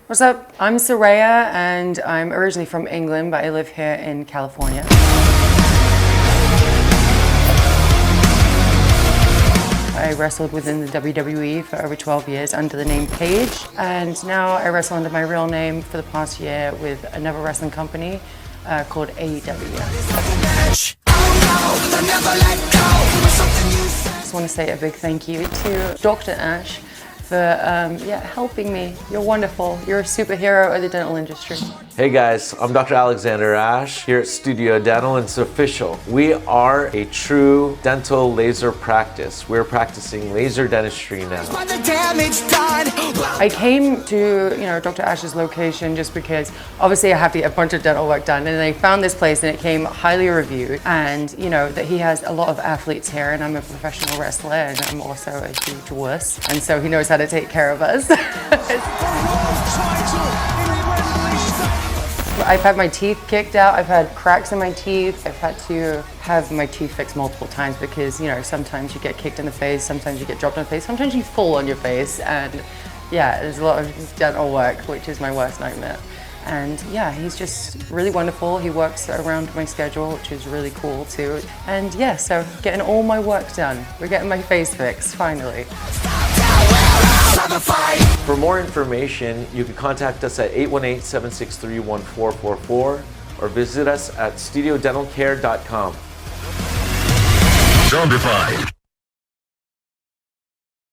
What's up? I'm Saraya and I'm originally from England, but I live here in California. I wrestled within the WWE for over 12 years under the name Paige, and now I wrestle under my real name for the past year with another wrestling company called AEW. I just want to say a big thank you to Dr. Ash for helping me. You're wonderful. You're a superhero of the dental industry. Hey guys, I'm Dr. Alexander Ash here at Studio Dental, and it's official. We are a true dental laser practice. We're practicing laser dentistry now. I came to Dr. Ash's location just because obviously I have to get a bunch of dental work done, and I found this place and it came highly reviewed, and that he has a lot of athletes here, and I'm a professional wrestler and I'm also a huge wuss, and so he knows how to take care of us. I've had my teeth kicked out, I've had cracks in my teeth, I've had to have my teeth fixed multiple times because, sometimes you get kicked in the face, sometimes you get dropped in the face, sometimes you fall on your face, and yeah, there's a lot of dental work, which is my worst nightmare. And yeah, he's just really wonderful. He works around my schedule, which is really cool too. And yeah, so getting all my work done. We're getting my face fixed, finally. For more information, you can contact us at 818-763-1444 or visit us at studiodentalcare.com. Zombified.